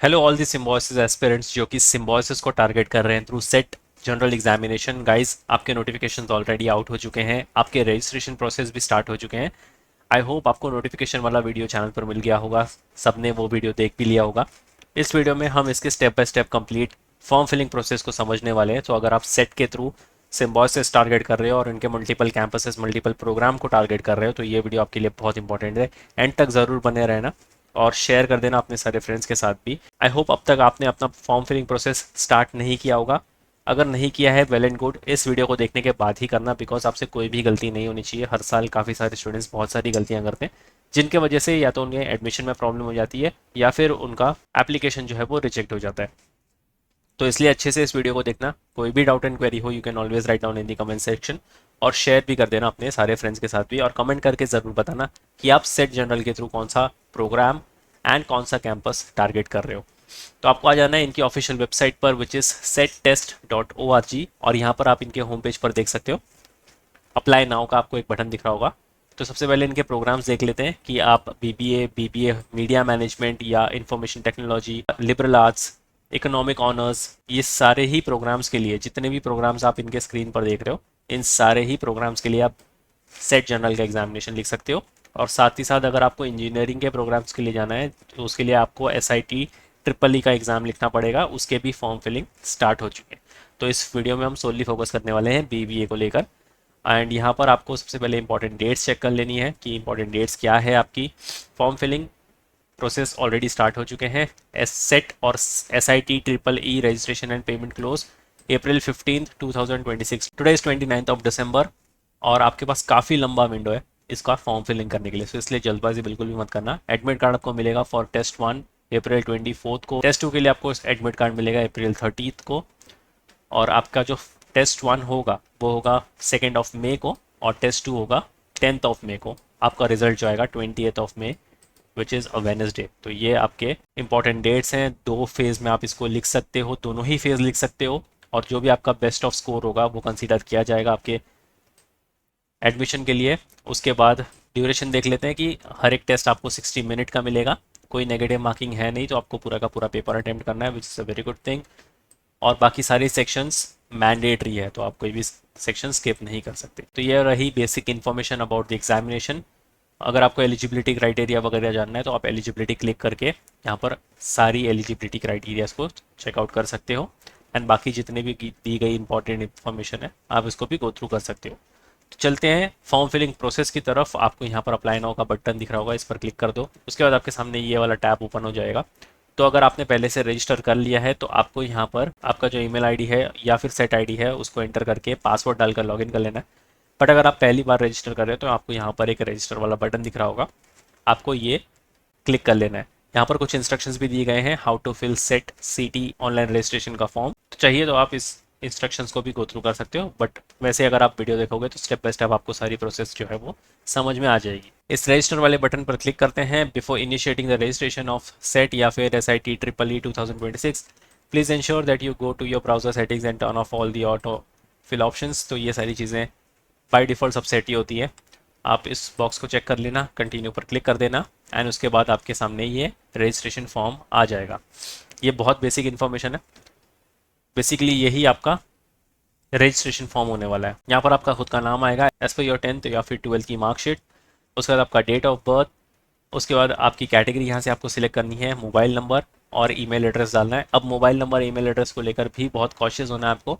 Hello all the Symbiosis aspirants जो कि Symbiosis को टारगेट कर रहे हैं through set general examination. Guys, आपके नोटिफिकेशन ऑलरेडी आउट हो चुके हैं, आपके रजिस्ट्रेशन प्रोसेस भी स्टार्ट हो चुके हैं। आई होप आपको नोटिफिकेशन वाला वीडियो चैनल पर मिल गया होगा, सबने वो वीडियो देख भी लिया होगा। इस वीडियो में हम इसके step by step complete form filling process को समझने वाले हैं। तो अगर आप सेट के थ्रू सिम्बोसिस टारगेट कर रहे हो और इनके मल्टीपल कैंपसेस मल्टीपल प्रोग्राम को टारगेट कर रहे हो तो ये वीडियो आपके लिए बहुत इंपॉर्टेंट है। एंड तक ज़रूर बने रहना और शेयर कर देना अपने सारे फ्रेंड्स के साथ भी। आई होप अब तक आपने अपना फॉर्म फिलिंग प्रोसेस स्टार्ट नहीं किया होगा। अगर नहीं किया है, वेल एंड गुड, इस वीडियो को देखने के बाद ही करना, बिकॉज आपसे कोई भी गलती नहीं होनी चाहिए। हर साल काफ़ी सारे स्टूडेंट्स बहुत सारी गलतियां करते हैं जिनके वजह से या तो उनके एडमिशन में प्रॉब्लम हो जाती है या फिर उनका एप्लीकेशन जो है वो रिजेक्ट हो जाता है। तो इसलिए अच्छे से इस वीडियो को देखना। कोई भी डाउट एंड क्वेरी हो, you can always write down in the comment section. और शेयर भी कर देना अपने सारे फ्रेंड्स के साथ भी, और कमेंट करके ज़रूर बताना कि आप सेट जनरल के थ्रू कौन सा प्रोग्राम एंड कौन सा कैंपस टारगेट कर रहे हो। तो आपको आ जाना है इनकी ऑफिशियल वेबसाइट पर, विच इज़ settest.org, और यहाँ पर आप इनके होम पेज पर देख सकते हो अप्लाई नाउ का आपको एक बटन दिख रहा होगा। तो सबसे पहले इनके प्रोग्राम्स देख लेते हैं कि आप बीबीए मीडिया मैनेजमेंट या information technology, liberal arts, economic honours, ये सारे ही प्रोग्राम्स के लिए, जितने भी प्रोग्राम्स आप इनके स्क्रीन पर देख रहे हो, इन सारे ही प्रोग्राम्स के लिए आप सेट जनरल का एग्जामिनेशन लिख सकते हो। और साथ ही साथ अगर आपको इंजीनियरिंग के प्रोग्राम्स के लिए जाना है तो उसके लिए आपको SIT ट्रिपल ई का एग्ज़ाम लिखना पड़ेगा, उसके भी फॉर्म फिलिंग स्टार्ट हो चुके हैं। तो इस वीडियो में हम सोनली फोकस करने वाले हैं BBA को लेकर। एंड यहाँ पर आपको सबसे पहले इंपॉर्टेंट डेट्स चेक कर लेनी है कि इंपॉर्टेंट डेट्स क्या है। आपकी form filling process already start हो चुके हैं। सेट और SIT triple E registration and payment close April 15, 2026, today is 29 December. और आपके पास काफ़ी लंबा विंडो है इसका फॉर्म फिलिंग करने के लिए, तो इसलिए जल्दबाजी बिल्कुल भी मत करना। एडमिट कार्ड आपको मिलेगा फॉर टेस्ट 1 April 24 को, टेस्ट 2 के लिए आपको एडमिट कार्ड मिलेगा April 30 को। और आपका जो टेस्ट 1 होगा वो होगा 2 मई को, और टेस्ट 2 होगा 10 मई को। आपका रिजल्ट जो आएगा 28 मई, विच इज़ अ वेनसडे। तो ये आपके इंपॉर्टेंट डेट्स हैं। 2 फेज़ में आप इसको लिख सकते हो, दोनों ही फेज़ लिख सकते हो, और जो भी आपका बेस्ट ऑफ स्कोर होगा वो कंसीडर किया जाएगा आपके एडमिशन के लिए। उसके बाद ड्यूरेशन देख लेते हैं कि हर एक टेस्ट आपको 60 मिनट का मिलेगा, कोई नेगेटिव मार्किंग है नहीं, तो आपको पूरा का पूरा पेपर अटेम्प्ट करना है, which is a very good thing. और बाकी सारे सेक्शंस मैंडेटरी है, तो आप कोई भी सेक्शन स्किप नहीं कर सकते। तो ये रही basic information about the examination. अगर आपको एलिजिबिलिटी क्राइटेरिया वगैरह जानना है तो आप एलिजिबिलिटी क्लिक करके यहाँ पर सारी एलिजिबिलिटी क्राइटेरियाज को चेकआउट कर सकते हो। एंड बाकी जितने भी दी गई इंपॉर्टेंट इन्फॉर्मेशन है आप इसको भी गो थ्रू कर सकते हो। तो चलते हैं फॉर्म फिलिंग प्रोसेस की तरफ। आपको यहाँ पर अप्लाई नाउ का बटन दिख रहा होगा, इस पर क्लिक कर दो। उसके बाद आपके सामने ये वाला टैब ओपन हो जाएगा। तो अगर आपने पहले से रजिस्टर कर लिया है तो आपको यहाँ पर आपका जो ईमेल आईडी है या फिर सेट आईडी है उसको एंटर करके पासवर्ड डालकर लॉगिन कर लेना है। बट अगर आप पहली बार रजिस्टर कर रहे हो तो आपको यहाँ पर एक रजिस्टर वाला बटन दिख रहा होगा, आपको ये क्लिक कर लेना है। यहाँ पर कुछ इंस्ट्रक्शंस भी दिए गए हैं, how to fill SET CT online registration का फॉर्म। तो चाहिए तो आप इस इंस्ट्रक्शंस को भी गो थ्रू कर सकते हो, बट वैसे अगर आप वीडियो देखोगे तो स्टेप बाय स्टेप आपको सारी प्रोसेस जो है वो समझ में आ जाएगी। इस रजिस्टर वाले बटन पर क्लिक करते हैं। Before initiating the registration of SET या फिर SIT triple E 2026, please ensure that you go to your browser settings and turn off all the auto fill options. तो ये सारी चीज़ें बाय डिफ़ॉल्ट सब सेट ही होती है। आप इस बॉक्स को चेक कर लेना, कंटिन्यू पर क्लिक कर देना, एंड उसके बाद आपके सामने ये रजिस्ट्रेशन फॉर्म आ जाएगा। ये बहुत बेसिक इन्फॉर्मेशन है, बेसिकली यही आपका रजिस्ट्रेशन फॉर्म होने वाला है। यहाँ पर आपका खुद का नाम आएगा एज पर योर 10th या फिर 12th की मार्कशीट। उसके बाद आपका डेट ऑफ बर्थ, उसके बाद आपकी कैटेगरी यहाँ से आपको सिलेक्ट करनी है, मोबाइल नंबर और ईमेल एड्रेस डालना है। अब मोबाइल नंबर ईमेल एड्रेस को लेकर भी बहुत कॉशियस होना है आपको,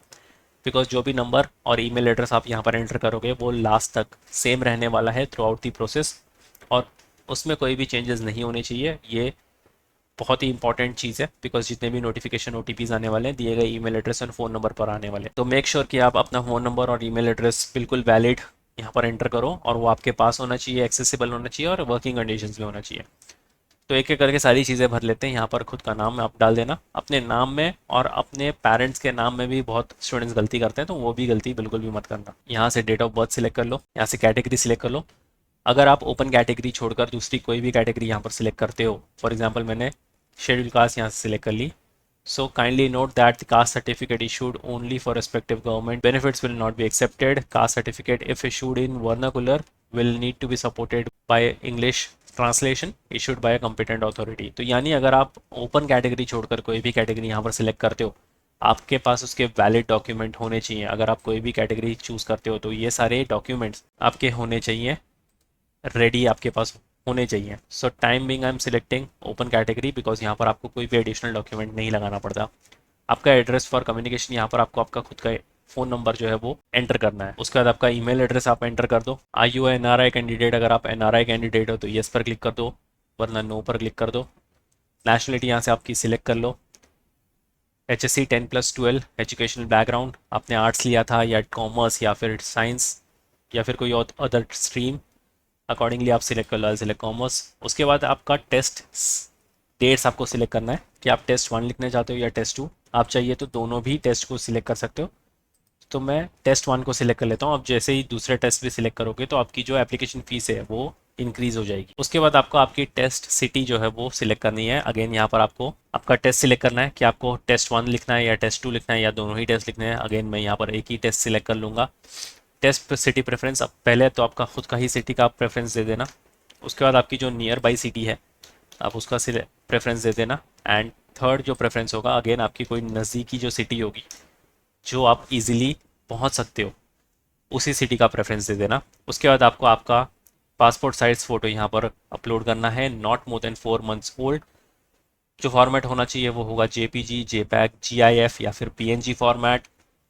बिकॉज जो भी नंबर और ईमेल एड्रेस आप यहाँ पर एंटर करोगे वो लास्ट तक सेम रहने वाला है थ्रू आउट दी प्रोसेस, और उसमें कोई भी चेंजेस नहीं होने चाहिए। ये बहुत ही इंपॉर्टेंट चीज़ है, बिकॉज जितने भी नोटिफिकेशन OTPs आने वाले हैं दिए गए ईमेल एड्रेस और फ़ोन नंबर पर आने वाले, तो मेक श्योर कि आप अपना फ़ोन नंबर और ईमेल एड्रेस बिल्कुल वैलिड यहाँ पर एंटर करो, और वो आपके पास होना चाहिए, एक्सेसिबल होना चाहिए, और वर्किंग कंडीशंस में होना चाहिए। तो एक एक करके सारी चीज़ें भर लेते हैं। यहाँ पर खुद का नाम आप डाल देना, अपने नाम में और अपने पेरेंट्स के नाम में भी बहुत स्टूडेंट्स गलती करते हैं, तो वो भी गलती बिल्कुल भी मत करना। यहाँ से डेट ऑफ बर्थ सिलेक्ट कर लो, यहाँ से कैटेगरी सिलेक्ट कर लो। अगर आप ओपन कैटेगरी छोड़कर दूसरी कोई भी कैटेगरी यहाँ पर सिलेक्ट करते हो, फॉर एग्जाम्पल मैंने शेड्यूल कास्ट यहाँ से सिलेक्ट कर ली, so kindly note that the caste certificate issued only for respective government benefits will not be accepted. Caste certificate if issued in vernacular will need to be supported by English translation issued by a competent authority. तो यानी अगर आप open category छोड़कर कोई भी category यहाँ पर select करते हो, आपके पास उसके वैलिड डॉक्यूमेंट होने चाहिए। अगर आप कोई भी कैटेगरी चूज़ करते हो तो ये सारे डॉक्यूमेंट्स आपके होने चाहिए, रेडी आपके पास होने चाहिए। सो time being I am selecting open category because यहाँ पर आपको कोई भी एडिशनल डॉक्यूमेंट नहीं लगाना पड़ता। आपका एड्रेस फॉर कम्युनिकेशन, यहाँ पर आपको आपका खुद का फ़ोन नंबर जो है वो एंटर करना है। उसके बाद आपका ईमेल एड्रेस आप एंटर कर दो। I you N R I candidate, अगर आप एन आर आई कैंडिडेट हो तो येस पर क्लिक कर दो, वरना नो पर क्लिक कर दो। नेशनलिटी यहाँ से आपकी सिलेक्ट कर लो। H S C 10+12 educational background, आपने आर्ट्स लिया था या कॉमर्स या फिर साइंस या फिर कोई और अदर स्ट्रीम, अकॉर्डिंगली आप सिलेक्ट कर लो, सिलेक्ट कॉमर्स। उसके बाद आपका टेस्ट डेट्स आपको सिलेक्ट करना है कि आप टेस्ट 1 लिखने चाहते हो या टेस्ट 2। आप चाहिए तो दोनों भी टेस्ट को सिलेक्ट कर सकते हो। तो मैं टेस्ट 1 को सिलेक्ट कर लेता हूँ। अब जैसे ही दूसरे टेस्ट भी सिलेक्ट करोगे तो आपकी जो एप्लीकेशन फ़ीस है वो इंक्रीज हो जाएगी। उसके बाद आपको आपकी टेस्ट सिटी जो है वो सिलेक्ट करनी है। अगेन यहाँ पर आपको आपका टेस्ट सिलेक्ट करना है कि आपको टेस्ट 1 लिखना है या टेस्ट 2 लिखना है या दोनों ही टेस्ट लिखने हैं। अगेन मैं यहाँ पर एक ही टेस्ट सिलेक्ट कर लूँगा। टेस्ट सिटी प्रेफरेंस, अब पहले तो आपका खुद का ही सिटी का आप प्रेफरेंस दे देना। उसके बाद आपकी जो नियर बाई सिटी है आप उसका प्रेफरेंस दे देना। एंड थर्ड जो प्रेफरेंस होगा, अगेन आपकी कोई नज़दीकी जो सिटी होगी जो आप इजीली पहुंच सकते हो, उसी सिटी का प्रेफरेंस दे देना। उसके बाद आपको आपका पासपोर्ट साइज फ़ोटो यहाँ पर अपलोड करना है, not more than 4 months old. जो फॉर्मेट होना चाहिए वो होगा जेपीजी, जेपैग, जीआईएफ या फिर PNG format.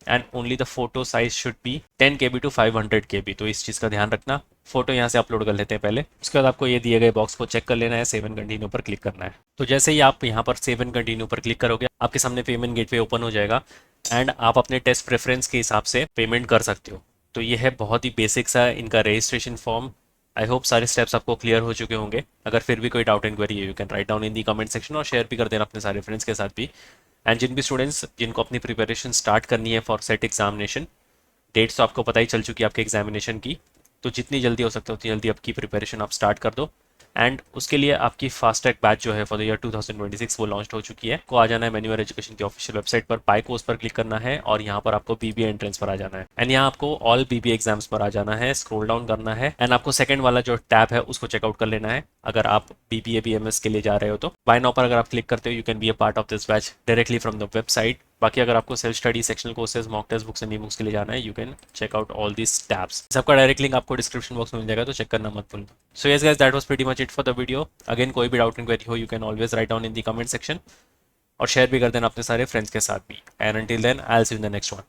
And only the photo size should be 10 KB to 500 KB। तो इस चीज़ का ध्यान रखना। फोटो यहाँ से अपलोड कर लेते हैं पहले। उसके बाद आपको ये दिए गए बॉक्स को चेक कर लेना है, सेव एंड कंटिन्यू पर क्लिक करना है। तो जैसे ही आप यहाँ पर सेव एंड कंटिन्यू पर क्लिक करोगे आपके सामने पेमेंट गेटवे ओपन हो जाएगा एंड आप अपने टेस्ट प्रेफरेंस के हिसाब से पेमेंट कर सकते हो। तो ये है बहुत ही बेसिक सा इनका रजिस्ट्रेशन फॉर्म। आई होप सारे स्टेप्स आपको क्लियर हो चुके होंगे। अगर फिर भी कोई डाउट इंक्वायरी है you can write down in the comment section और शेयर भी कर देना अपने सारे फ्रेंड्स के साथ भी। एंड जिन भी स्टूडेंट्स जिनको अपनी प्रिपरेशन स्टार्ट करनी है फॉर सेट एग्जामिनेशन, डेट्स तो आपको पता ही चल चुकी है आपके एग्जामिनेशन की, तो जितनी जल्दी हो सकता है उतनी जल्दी आपकी प्रिपरेशन आप स्टार्ट कर दो। एंड उसके लिए आपकी फास्ट ट्रैक बैच जो है फॉर द ईयर 2026 वो लॉन्च हो चुकी है। को आ जाना है मैन्युअल एजुकेशन की ऑफिशियल वेबसाइट पर, पाई कोर्स पर क्लिक करना है और यहाँ पर आपको बीबीए एंट्रेंस पर आ जाना है। एंड यहाँ आपको ऑल बीबीए एग्जाम्स पर आ जाना है, स्क्रॉल डाउन करना है एंड आपको सेकंड वाला जो टैब है उसको चेकआउट कर लेना है अगर आप बीबीए बीएमएस के लिए जा रहे हो तो। बाय नाउ पर अगर आप क्लिक करते हो you can be a part of this batch directly from the website. बाकी अगर आपको self study, sectional courses, mock test books and e books के लिए जाना है you can check out all this tabs. सबका डायरेक्ट लिंक आपको description box में मिल जाएगा, तो चेक करना मत भूलना। So yes guys, that was pretty much it for the video. Again कोई भी डाउट इंक्वायरी हो you can always write down in the comment section और शेयर भी कर देना अपने सारे फ्रेंड्स के साथ भी। And until then I will see you in the next one.